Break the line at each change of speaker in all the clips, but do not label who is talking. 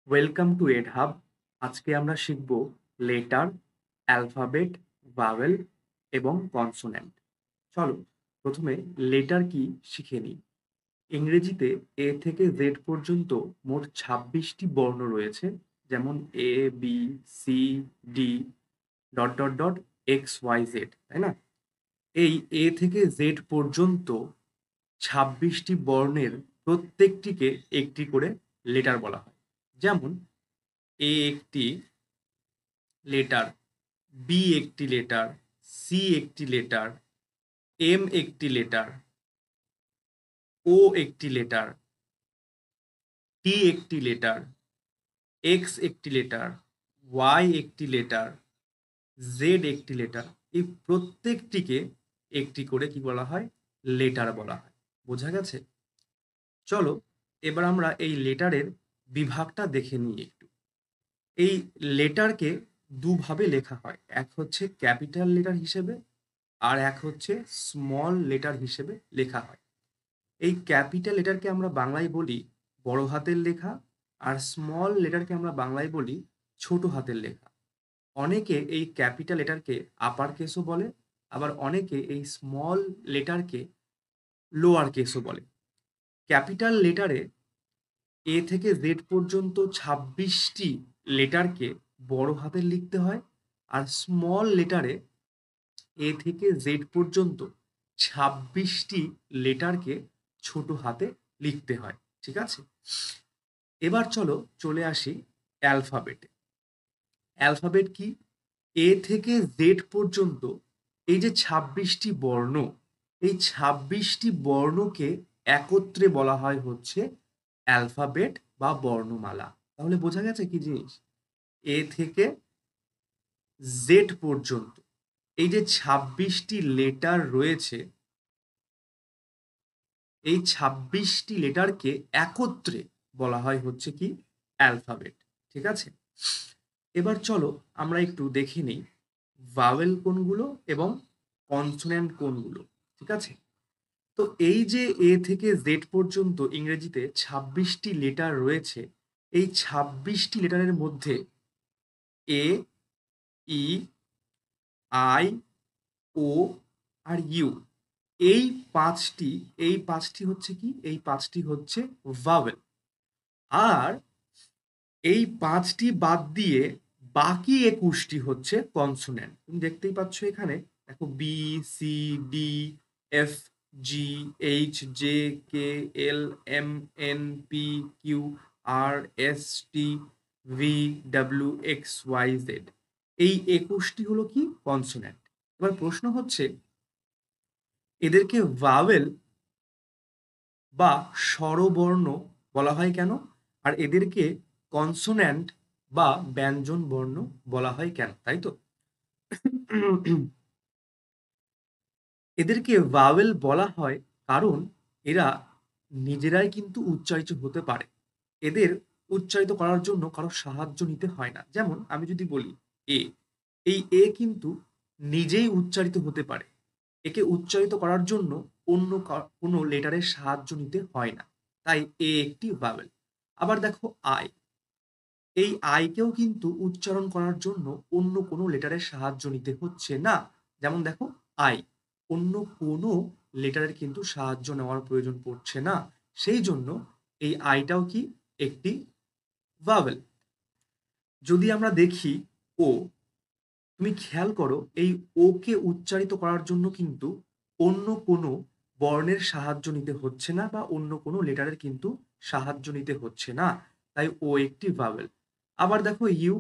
Welcome to এডহাব। আজকে আমরা শিখব লেটার, অ্যালফাবেট, ভাওয়েল এবং কনসোন্যান্ট। চলো প্রথমে লেটার কি শিখে নিই। ইংরেজিতে এ থেকে জেড পর্যন্ত মোট ২৬টি বর্ণ রয়েছে, যেমন A, B, C, D, dot dot dot, X, Y, Z, তাই না? এই এ থেকে জেড পর্যন্ত ২৬টি বর্ণের প্রত্যেকটিকে একটি করে লেটার বলা হয়। যেমন এ একটি লেটার, বি একটি লেটার, সি একটি লেটার, এম একটি লেটার, ও একটি লেটার, টি একটি লেটার, এক্স একটি লেটার, ওয়াই একটি লেটার, জেড একটি লেটার। এই প্রত্যেকটিকে একটি করে কি বলা হয়? লেটার বলা হয়। বোঝা গেছে? চলো এবার আমরা এই লেটারের বিভাগটা দেখে নিই একটু। এই লেটারকে দুভাবে লেখা হয়, এক হচ্ছে ক্যাপিটাল লেটার হিসেবে, আর এক হচ্ছে স্মল লেটার হিসেবে লেখা হয়। এই ক্যাপিটাল লেটারকে আমরা বাংলায় বলি বড় হাতের লেখা, আর স্মল লেটারকে আমরা বাংলায় বলি ছোট হাতের লেখা। অনেকে এই ক্যাপিটাল লেটারকে আপার কেসও বলে, আবার অনেকে এই স্মল লেটারকে লোয়ার কেসও বলে। ক্যাপিটাল লেটারে এ থেকে জেড পর্যন্ত ২৬টি লেটারকে বড় হাতের লিখতে হয়, আর স্মল লেটারে এ থেকে জেড পর্যন্ত ২৬টি লেটারকে ছোট হাতে লিখতে হয়। ঠিক আছে? এবার চলো চলে আসি অ্যালফাবেটে। অ্যালফাবেট কি? এ থেকে জেড পর্যন্ত এই যে ২৬টি বর্ণ, এই ২৬টি বর্ণকে একত্রে বলা হয় হচ্ছে অ্যালফাবেট বা বর্ণমালা। তাহলে বোঝা গেছে কি জিনিস? এ থেকে জেড পর্যন্ত এই যে ২৬টি লেটার রয়েছে, এই ২৬টি লেটারকে একত্রে বলা হয় হচ্ছে কি? অ্যালফাবেট। ঠিক আছে? এবার চলো আমরা একটু দেখে নিই ভাওয়েল কোনগুলো এবং কনসোন্যান্ট কোনগুলো। ঠিক আছে? তো এই যে এ থেকে জেড পর্যন্ত ইংরেজিতে ২৬টি লেটার রয়েছে, এই ২৬টি লেটারের মধ্যে এ, ই, আই, ও আর ইউ, এই পাঁচটি এই পাঁচটি হচ্ছে কি? এই পাঁচটি হচ্ছে ভাওয়েল। আর এই পাঁচটি বাদ দিয়ে বাকি ২১টি হচ্ছে কনসোন্যান্ট। তুমি দেখতেই পাচ্ছ এখানে, দেখো B, C, D, F, G, H, J, K, L, M, N, P, Q, R, S, T, V, W, X, Y, Z. এই ২১টি হলো কি? কনসোন্যান্ট। এবার প্রশ্ন হচ্ছে, এদেরকে ভাওয়েল বা স্বরবর্ণ বলা হয় কেন? আর এদেরকে কনসোন্যান্ট বা ব্যঞ্জন বর্ণ বলা হয় কেন? তাই তো? এদেরকে ভাওয়েল বলা হয় কারণ এরা নিজেরাই কিন্তু উচ্চারিত হতে পারে। এদের উচ্চারিত করার জন্য কারো সাহায্য নিতে হয় না। যেমন আমি যদি বলি এ, এই এ কিন্তু নিজেই উচ্চারিত হতে পারে। একে উচ্চারিত করার জন্য অন্য কোনো লেটারের সাহায্য নিতে হয় না। তাই এ একটি ভাওয়েল। আবার দেখো আই, এই আইকেও কিন্তু উচ্চারণ করার জন্য অন্য কোনো লেটারের সাহায্য নিতে হচ্ছে না। যেমন দেখো আই, অন্য কোনো লেটারের কিন্তু সাহায্য নেওয়ার প্রয়োজন পড়ছে না। সেই জন্য এই আইটাও কি? একটি ভাওয়েল। যদি আমরা দেখি ও, তুমি খেয়াল করো এই ওকে উচ্চারিত করার জন্য কিন্তু অন্য কোনো বর্ণের সাহায্য নিতে হচ্ছে না, বা অন্য কোনো লেটারের কিন্তু সাহায্য নিতে হচ্ছে না। তাই ও একটি ভাওয়েল। আবার দেখো ইউ,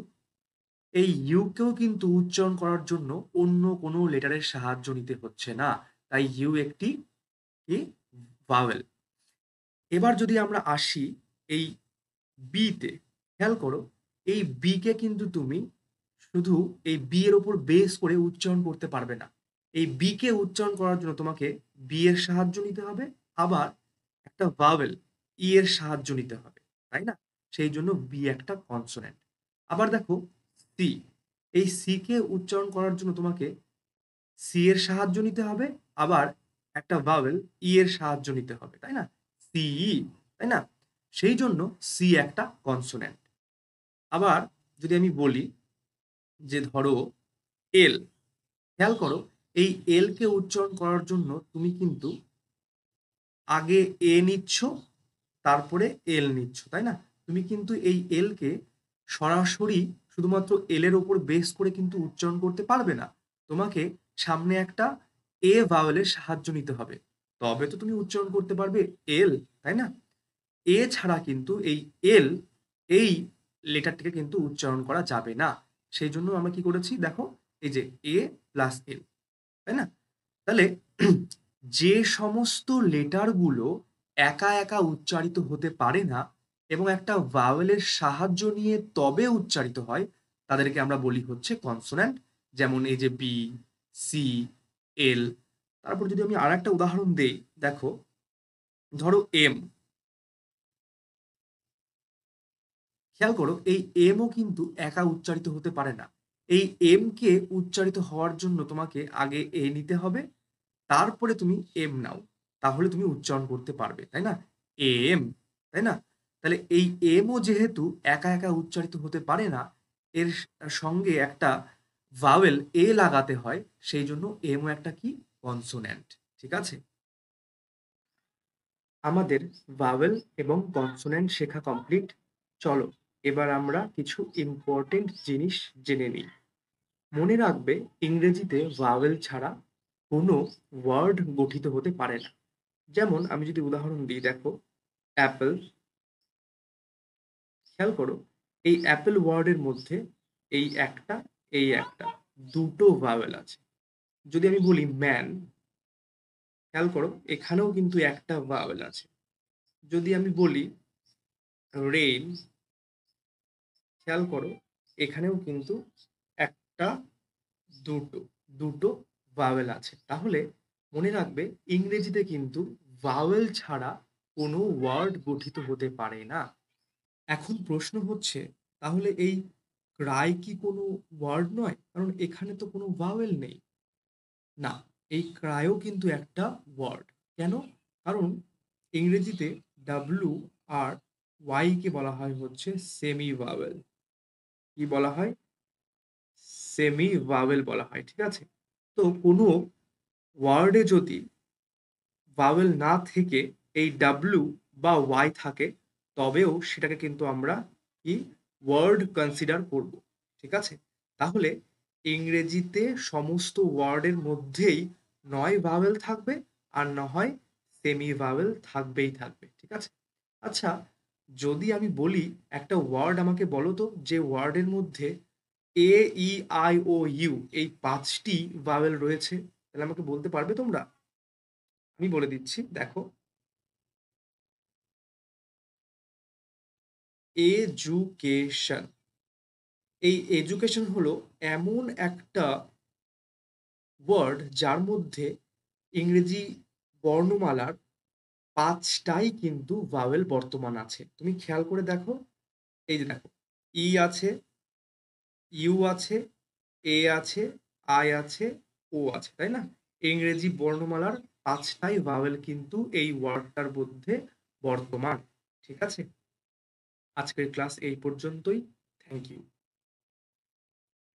এই ইউকেও কিন্তু উচ্চারণ করার জন্য অন্য কোনো লেটারের সাহায্য নিতে হচ্ছে না। তাই ইউ একটি কি? ভাওয়েল। এবার যদি আমরা আসি এই বিতে, খেয়াল করো এই বি কে কিন্তু তুমি শুধু এই বি এর উপর বেস করে উচ্চারণ করতে পারবে না। এই বি কে উচ্চারণ করার জন্য তোমাকে বি এর সাহায্য নিতে হবে, আবার একটা ভাওয়েল ই এর সাহায্য নিতে হবে, তাই না? সেই জন্য বি একটা কনসোন্যান্ট। আবার দেখো সি, এই সি কে উচ্চারণ করার জন্য তোমাকে সি এর সাহায্য নিতে হবে, আবার একটা ভাওয়েল ই এর সাহায্য নিতে হবে, তাই না? সি, তাই না? সেই জন্য সি একটা কনসোন্যান্ট। আবার যদি আমি বলি যে ধরো এল, খেয়াল করো এই এল কে উচ্চারণ করার জন্য তুমি কিন্তু আগে এ নিচ্ছ, তারপরে এল নিচ্ছ, তাই না? তুমি কিন্তু এই এল কে সরাসরি শুধুমাত্র এল এর উপর বেস করে কিন্তু উচ্চারণ করতে পারবে না। তোমাকে সামনে একটা এ ভাওয়েলের সাহায্য নিতে হবে, তবে তো তুমি উচ্চারণ করতে পারবে এল, তাই না? এ ছাড়া কিন্তু এই এল, এই লেটারটিকে কিন্তু উচ্চারণ করা যাবে না। সেই জন্য আমরা কি করেছি দেখো, এই যে এ প্লাস এল, তাই না? তাহলে যে সমস্ত লেটারগুলো একা একা উচ্চারিত হতে পারে না এবং একটা ভাওয়েলের সাহায্য নিয়ে তবে উচ্চারিত হয়, তাদেরকে আমরা বলি হচ্ছে কনসোন্যান্ট। যেমন এই যে বি, সি, এল। তারপর যদি আমি আর একটা উদাহরণ দেই, দেখো ধরো এম, খেয়াল করো এই এমও কিন্তু একা উচ্চারিত হতে পারে না। এই এম কে উচ্চারিত হওয়ার জন্য তোমাকে আগে এ নিতে হবে, তারপরে তুমি এম নাও, তাহলে তুমি উচ্চারণ করতে পারবে, তাই না? এম, তাই না? তাহলে এই এমও যেহেতু একা একা উচ্চারিত হতে পারে না, এর সঙ্গে একটা ভাওয়েল এ লাগাতে হয়, সেই জন্য এমও একটা কি কনসোন্যান্ট। ঠিক আছে, আমাদের ভাওয়েল এবং কনসোন্যান্ট শেখা কমপ্লিট। চলো এবার আমরা কিছু ইম্পর্টেন্ট জিনিস জেনে নিই। মনে রাখবে ইংরেজিতে ভাওয়েল ছাড়া কোনো ওয়ার্ড গঠিত হতে পারে না। যেমন আমি যদি উদাহরণ দিই, দেখো অ্যাপেল, খেয়াল করো এই অ্যাপেল ওয়ার্ডের মধ্যে এই একটা, এই একটা, দুটো ভাওয়েল আছে। যদি আমি বলি ম্যান, খেয়াল করো এখানেও কিন্তু একটা ভাওয়েল আছে। যদি আমি বলি রেইন, খেয়াল করো এখানেও কিন্তু একটা, দুটো, দুটো ভাওয়েল আছে। তাহলে মনে রাখবে ইংরেজিতে কিন্তু ভাওয়েল ছাড়া কোনো ওয়ার্ড গঠিত হতে পারে না। এখন প্রশ্ন হচ্ছে, তাহলে এই ক্রাই কি কোনো ওয়ার্ড নয়? কারণ এখানে তো কোনো ভাওয়েল নেই। না, এই ক্রাইও কিন্তু একটা ওয়ার্ড। কেন? কারণ ইংরেজিতে ডাব্লিউ আর ওয়াই কে বলা হয় হচ্ছে সেমি ভাওয়েল। কি বলা হয়? সেমি ভাওয়েল বলা হয়। ঠিক আছে, তো কোনো ওয়ার্ডে যদি ভাওয়েল না থেকে এই ডাব্লিউ বা ওয়াই থাকে, তবেও সেটাকে কিন্তু আমরা কি ওয়ার্ড কনসিডার করব। ঠিক আছে, তাহলে ইংরেজিতে সমস্ত ওয়ার্ডের মধ্যেই নয় ভাওয়েল থাকবে, আর না হয় সেমি ভাওয়েল থাকবেই থাকবে। ঠিক আছে, আচ্ছা যদি আমি বলি একটা ওয়ার্ড আমাকে বলো তো, যে ওয়ার্ডের মধ্যে এ, ই, আই ও ইউ এই পাঁচটি ভাওয়েল রয়েছে, তাহলে আমাকে বলতে পারবে তোমরা? আমি বলে দিচ্ছি, দেখো এজুকেশন। এই এজুকেশন হলো এমন একটা ওয়ার্ড যার মধ্যে ইংরেজি বর্ণমালার পাঁচটাই কিন্তু ভাওয়েল বর্তমান আছে। তুমি খেয়াল করে দেখো, এই যে দেখো ই আছে, ইউ আছে, এ আছে, আই আছে, ও আছে, তাই না? ইংরেজি বর্ণমালার পাঁচটাই ভাওয়েল কিন্তু এই ওয়ার্ডটার মধ্যে বর্তমান। ঠিক আছে, আজকের ক্লাস এই পর্যন্তই। Thank you.